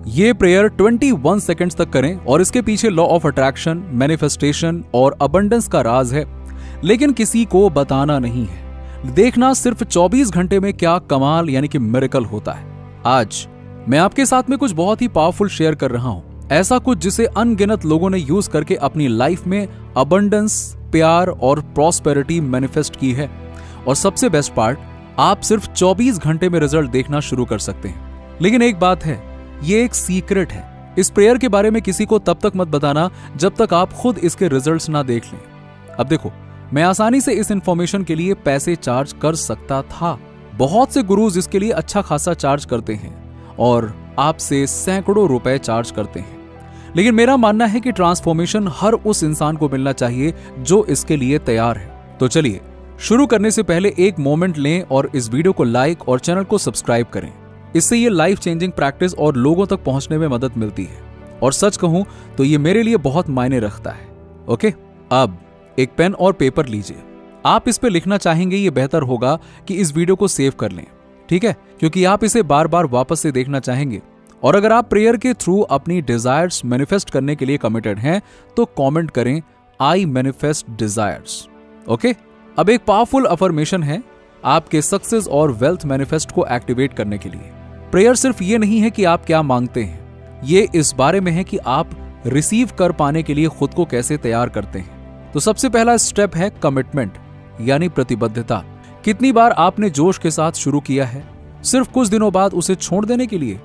ये prayer 21 seconds तक करें और इसके पीछे लॉ ऑफ अट्रैक्शन, मैनिफेस्टेशन और अबंडेंस का राज है, लेकिन किसी को बताना नहीं है। देखना सिर्फ 24 घंटे में क्या कमाल यानी कि मिरेकल होता है। आज मैं आपके साथ में कुछ बहुत ही पावरफुल शेयर कर रहा हूं, ऐसा कुछ जिसे अनगिनत लोगों ने यूज करके अपनी लाइफ में अबंडेंस, प्यार और प्रॉस्पेरिटी मैनिफेस्ट की है। और सबसे बेस्ट पार्ट, आप सिर्फ 24 घंटे में रिजल्ट देखना शुरू कर सकते हैं। लेकिन एक बात है, ये एक सीक्रेट है। इस प्रेयर के बारे में किसी को तब तक मत बताना जब तक आप खुद इसके रिजल्ट्स ना देख लें। अब देखो, मैं आसानी से इस इंफॉर्मेशन के लिए पैसे चार्ज कर सकता था। बहुत से गुरुज इसके लिए अच्छा खासा चार्ज करते हैं और आपसे सैकड़ों रुपए चार्ज करते हैं। लेकिन मेरा मानना है कि ट्रांसफॉर्मेशन हर उस इंसान को मिलना चाहिए जो इसके लिए तैयार है। तो चलिए, शुरू करने से पहले एक मोमेंट लें और इस वीडियो को लाइक और चैनल को सब्सक्राइब करें। इससे ये लाइफ चेंजिंग प्रैक्टिस और लोगों तक पहुंचने में मदद मिलती है। और सच कहूं तो ये मेरे लिए बहुत मायने रखता है। ओके, अब एक पेन और पेपर लीजिए। आप इस पे लिखना चाहेंगे, ये बेहतर होगा कि इस वीडियो को सेव कर लें, ठीक है, क्योंकि आप इसे बार बार वापस से देखना चाहेंगे। और अगर आप प्रेयर के थ्रू अपनी डिजायर्स मैनिफेस्ट करने के लिए कमिटेड हैं तो कमेंट करें, आई मैनिफेस्ट डिजायर्स। ओके, अब एक पावरफुल अफर्मेशन है आपके सक्सेस और वेल्थ मैनिफेस्ट को एक्टिवेट करने के लिए। प्रेयर सिर्फ ये नहीं है कि आप क्या मांगते हैं, ये इस बारे में है कि आप रिसीव कर पाने के लिए खुद को कैसे तैयार करते हैं। तो सबसे पहला स्टेप है कमिटमेंट यानी प्रतिबद्धता। कितनी बार आपने जोश के साथ शुरू किया है, सिर्फ कुछ दिनों बाद उसे छोड़ देने के लिए?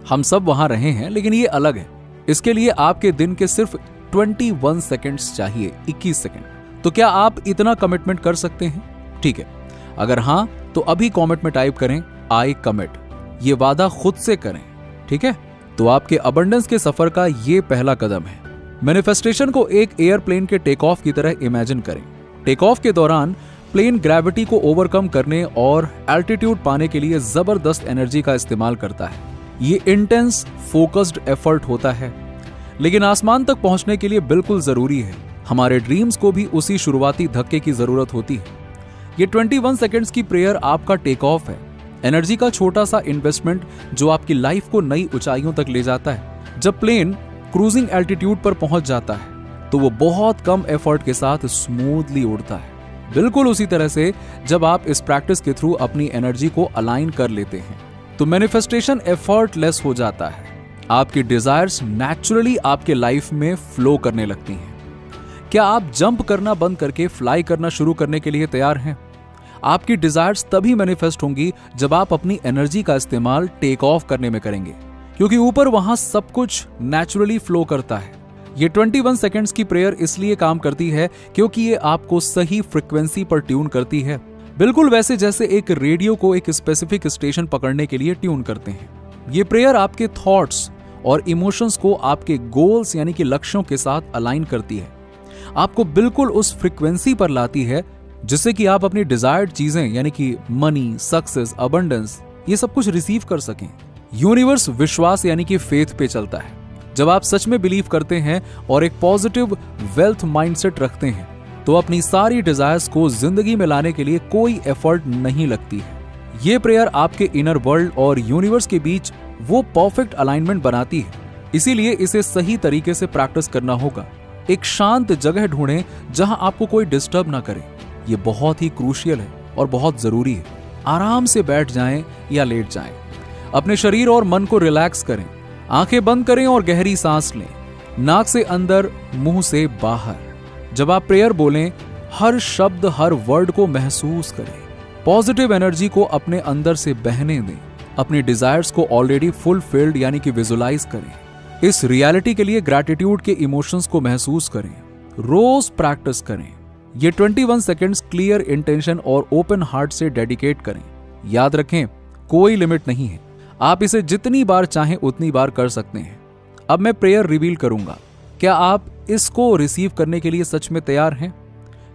हम सब वहां रहे हैं, लेकिन ये अलग है। इसके लिए आपके दिन के सिर्फ 21 सेकंड्स चाहिए, 21 सेकंड। तो क्या आप इतना कमिटमेंट कर सकते हैं? ठीक है, अगर हां तो अभी कमेंट में टाइप करें, आई कमिट। ये वादा खुद से करें, ठीक है? तो आपके अबंडेंस के सफर का ये पहला कदम है। मैनिफेस्टेशन को एक एयरप्लेन के टेक ऑफ की तरह इमेजिन करें। टेक ऑफ के दौरान प्लेन ग्रेविटी को ओवरकम करने और एल्टीट्यूड पाने के लिए जबरदस्त एनर्जी का इस्तेमाल करता है। ये इंटेंस फोकस्ड एफर्ट होता है, लेकिन आसमान तक पहुंचने के लिए बिल्कुल जरूरी है। हमारे ड्रीम्स को भी उसी शुरुआती धक्के की जरूरत होती है। ये 21 सेकंड्स की प्रेयर आपका टेक ऑफ है, एनर्जी का छोटा सा इन्वेस्टमेंट जो आपकी लाइफ को नई ऊंचाइयों तक ले जाता है। जब प्लेन क्रूजिंग एल्टीट्यूड पर पहुंच जाता है तो वो बहुत कम एफर्ट के साथ स्मूथली उड़ता है। बिल्कुल उसी तरह से जब आप इस प्रैक्टिस के थ्रू अपनी एनर्जी को अलाइन कर लेते हैं तो मैनिफेस्टेशन एफर्टलेस हो जाता है। आपकी डिजायर्स नेचुरली आपके लाइफ में फ्लो करने लगती हैं। क्या आप जंप करना बंद करके फ्लाई करना शुरू करने के लिए तैयार हैं? आपकी डिजायर्स तभी मैनिफेस्ट होंगी जब आप अपनी एनर्जी का इस्तेमाल टेक ऑफ करने में करेंगे, क्योंकि ऊपर वहां सब कुछ नेचुरली फ्लो करता है। ये 21 सेकंड्स की प्रेयर इसलिए काम करती है क्योंकि ये आपको सही फ्रीक्वेंसी पर ट्यून करती है, बिल्कुल वैसे जैसे एक रेडियो को एक स्पेसिफिक स्टेशन पकड़ने के लिए ट्यून करते हैं। ये प्रेयर आपके थॉट्स और इमोशंस को आपके गोल्स यानी कि लक्ष्यों के साथ अलाइन करती है, आपको बिल्कुल उस फ्रीक्वेंसी पर लाती है जिससे कि आप अपनी डिजायर्ड चीजें यानी कि मनी, सक्सेस, अबंडेंस, ये सब कुछ रिसीव कर सकें। यूनिवर्स विश्वास यानी कि फेथ पे चलता है। जब आप सच में बिलीव करते हैं और एक पॉजिटिव वेल्थ माइंडसेट रखते हैं तो अपनी सारी डिजायर्स को जिंदगी में लाने के लिए कोई एफर्ट नहीं लगती है। ये प्रेयर आपके इनर वर्ल्ड और यूनिवर्स के बीच वो परफेक्ट अलाइनमेंट बनाती है। इसीलिए इसे सही तरीके से प्रैक्टिस करना होगा। एक शांत जगह ढूंढें जहां आपको कोई डिस्टर्ब ना करे। ये बहुत ही क्रूशियल है और बहुत जरूरी है। आराम से बैठ जाएं या लेट जाएं। अपने शरीर और मन को रिलैक्स करें। आंखें बंद करें और गहरी सांस लें, नाक से अंदर, मुंह से बाहर। जब आप प्रेयर बोलें, हर शब्द, हर वर्ड को महसूस करें। पॉजिटिव एनर्जी को अपने अंदर से बहने दें। अपनी डिजायर्स को ऑलरेडी फुलफिल्ड यानी कि विजुलाइज करें। इस रियलिटी के लिए ग्रैटिट्यूड के इमोशंस को महसूस करें। रोज प्रैक्टिस करें। ये 21 सेकंड्स क्लियर इंटेंशन और ओपन हार्ट से डेडिकेट करें। याद रखें, कोई लिमिट नहीं है। आप इसे जितनी बार चाहें उतनी बार कर सकते हैं। अब मैं प्रेयर रिवील करूंगा। क्या आप इसको रिसीव करने के लिए सच में तैयार हैं?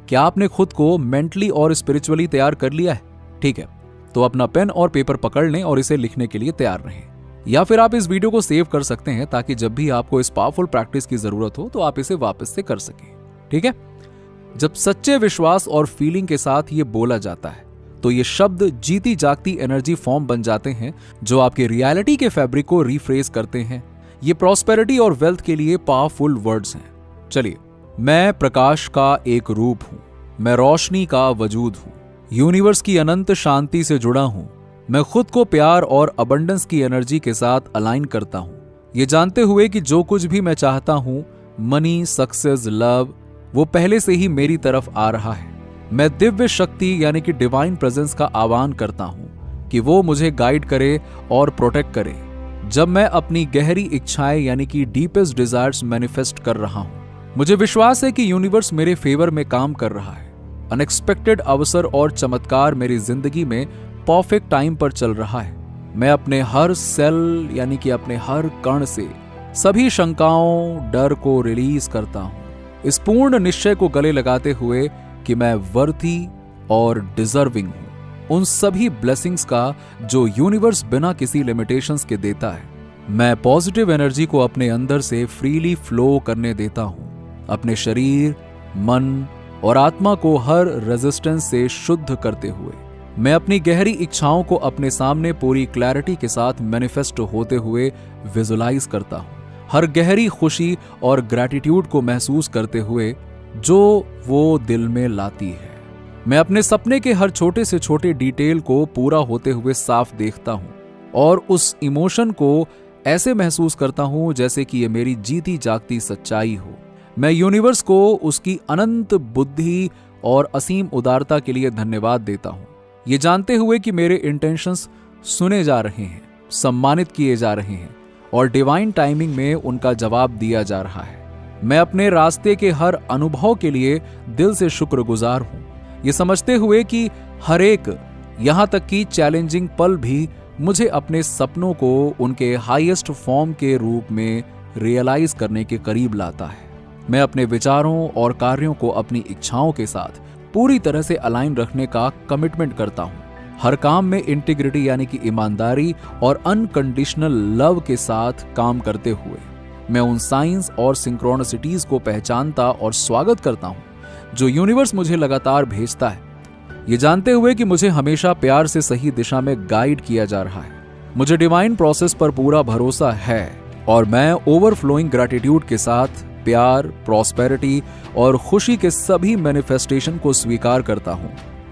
क्या आपने खुद को मेंटली और स्पिरिचुअली तैयार कर लिया है? ठीक है, तो अपना पेन और पेपर पकड़ लें और इसे लिखने के लिए तैयार रहें। या फिर आप इस वीडियो को सेव कर सकते हैं ताकि जब भी आपको इस पावरफुल प्रैक्टिस की जरूरत हो तो आप इसे वापस से कर सकें। ठीक है, जब सच्चे विश्वास और फीलिंग के साथ ये बोला जाता है तो ये शब्द जीती जागती एनर्जी फॉर्म बन जाते हैं जो आपके रियलिटी के फैब्रिक को रिफ्रेज करते हैं। ये प्रॉस्पेरिटी और वेल्थ के लिए पावरफुल वर्ड्स हैं। चलिए, मैं प्रकाश का एक रूप हूं, मैं रोशनी का वजूद हूं, यूनिवर्स की अनंत शांति से जुड़ा हूं, मैं खुद को प्यार और अबंडेंस की एनर्जी के साथ अलाइन करता हूं, ये जानते हुए कि जो कुछ भी मैं चाहता हूं, मनी, सक्सेस, लव, वो पहले से ही मेरी तरफ आ रहा है। मैं दिव्य शक्ति यानी कि डिवाइन प्रेजेंस का आह्वान करता हूं कि वो मुझे गाइड करे और प्रोटेक्ट करे जब मैं अपनी गहरी इच्छाएं यानी कि डीपेस्ट डिजायर्स मैनिफेस्ट कर रहा हूं। मुझे विश्वास है कि यूनिवर्स मेरे फेवर में काम कर रहा है। अनएक्सपेक्टेड अवसर और चमत्कार मेरी जिंदगी में परफेक्ट टाइम पर चल रहा है। मैं अपने हर सेल यानी कि अपने हर कण से सभी शंकाओं, डर को रिलीज करता हूं, इस पूर्ण निश्चय को गले लगाते हुए कि मैं वर्दी और डिजर्विंग हूं उन सभी ब्लेसिंग्स का जो यूनिवर्स बिना किसी लिमिटेशंस के देता है। मैं पॉजिटिव एनर्जी को अपने अंदर से फ्रीली फ्लो करने देता हूं, अपने शरीर, मन और आत्मा को हर रेजिस्टेंस से शुद्ध करते हुए। मैं अपनी गहरी इच्छाओं को अपने सामने पूरी क्लैरिटी के साथ मैनिफेस्ट होते हुए विजुलाइज करता हूं, हर गहरी खुशी और ग्रैटिट्यूड को महसूस करते हुए जो वो दिल में लाती है। मैं अपने सपने के हर छोटे से छोटे डिटेल को पूरा होते हुए साफ देखता हूं और उस इमोशन को ऐसे महसूस करता हूं जैसे कि ये मेरी जीती जागती सच्चाई हो। मैं यूनिवर्स को उसकी अनंत बुद्धि और असीम उदारता के लिए धन्यवाद देता हूं, ये जानते हुए कि मेरे इंटेंशंस सुने जा रहे हैं, सम्मानित किए जा रहे हैं और डिवाइन टाइमिंग में उनका जवाब दिया जा रहा है। मैं अपने रास्ते के हर अनुभव के लिए दिल से शुक्रगुजार हूं, ये समझते हुए कि हर एक, यहां तक कि चैलेंजिंग पल भी मुझे अपने सपनों को उनके हाईएस्ट फॉर्म के रूप में रियलाइज करने के करीब लाता है। मैं अपने विचारों और कार्यों को अपनी इच्छाओं के साथ पूरी तरह से अलाइन रखने का कमिटमेंट करता हूं, हर काम में इंटीग्रिटी यानी कि ईमानदारी और अनकंडीशनल लव के साथ काम करते हुए। मैं उन साइंस और सिंक्रोनिसिटीज को पहचानता और स्वागत करता हूं जो यूनिवर्स मुझे लगातार भेजता है, ये जानते हुए कि मुझे हमेशा प्यार से सही दिशा में गाइड किया जा रहा है। मुझे डिवाइन प्रोसेस पर पूरा भरोसा है और मैं ओवरफ्लोइंग ग्रैटिट्यूड के साथ प्यार, प्रॉस्पेरिटी और खुशी के सभी मैनिफेस्टेशन को स्वीकार करता हूं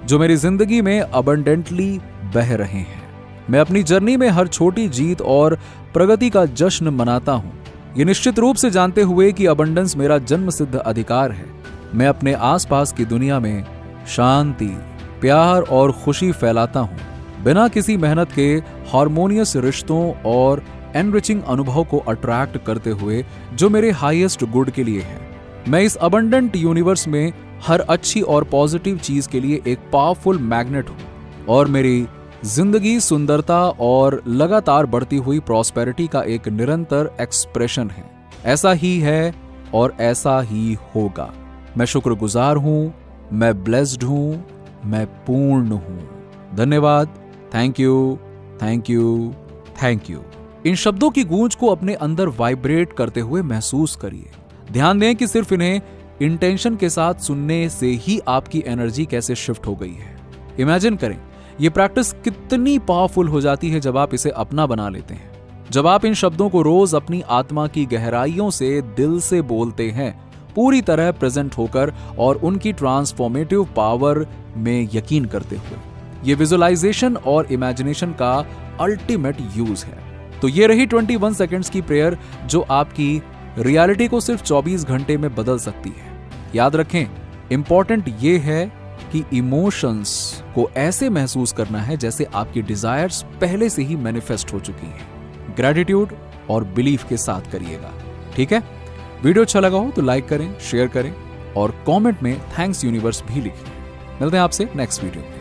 जो मेरी जिंदगी में अबंडेंटली बह रहे हैं। मैं अपनी जर्नी में हर छोटी जीत और प्रगति का जश्न मनाता हूं, ये निश्चित रूप से जानते हुए कि अबंडेंस मेरा जन्मसिद्ध अधिकार है। मैं अपने आसपास की दुनिया में शांति, प्यार और खुशी फैलाता हूं, बिना किसी मेहनत के हार्मोनियस रिश्तों और एनरिचिंग अनुभव को अट्रैक्ट करते हुए जो मेरे हाईएस्ट गुड के लिए है। मैं इस अबंडेंट यूनिवर्स में हर अच्छी और पॉजिटिव चीज के लिए एक पावरफुल मैग्नेट हूं और मेरी जिंदगी सुंदरता और लगातार बढ़ती हुई प्रॉस्पेरिटी का एक निरंतर एक्सप्रेशन है। ऐसा ही है और ऐसा ही होगा। मैं शुक्रगुजार हूं, मैं ब्लेस्ड हूं, मैं पूर्ण हूं। धन्यवाद, thank you, thank you, thank you. इन शब्दों की गूंज को अपने अंदर वाइब्रेट करते हुए महसूस करिए। ध्यान दें कि सिर्फ इन्हें इंटेंशन के साथ सुनने से ही आपकी एनर्जी कैसे शिफ्ट हो गई है। इमेजिन करें ये प्रैक्टिस कितनी पावरफुल हो जाती है जब आप इसे अपना बना लेते हैं। जब आप इन शब्दों को रोज अपनी आत्मा की गहराइयों से दिल से बोलते हैं, पूरी तरह प्रेजेंट होकर और उनकी ट्रांसफॉर्मेटिव पावर में यकीन करते हुए। ये विजुअलाइजेशन और इमेजिनेशन का अल्टीमेट यूज है। तो ये रही 21 सेकेंड्स की प्रेयर जो आपकी रियलिटी को सिर्फ 24 घंटे में बदल सकती है। याद रखें, इंपॉर्टेंट ये है कि इमोशंस को ऐसे महसूस करना है जैसे आपकी डिजायर्स पहले से ही मैनिफेस्ट हो चुकी हैं। ग्रैटिट्यूड और बिलीफ के साथ करिएगा, ठीक है? वीडियो अच्छा लगा हो तो लाइक करें, शेयर करें और कमेंट में थैंक्स यूनिवर्स भी लिखिए। मिलते हैं आपसे नेक्स्ट वीडियो।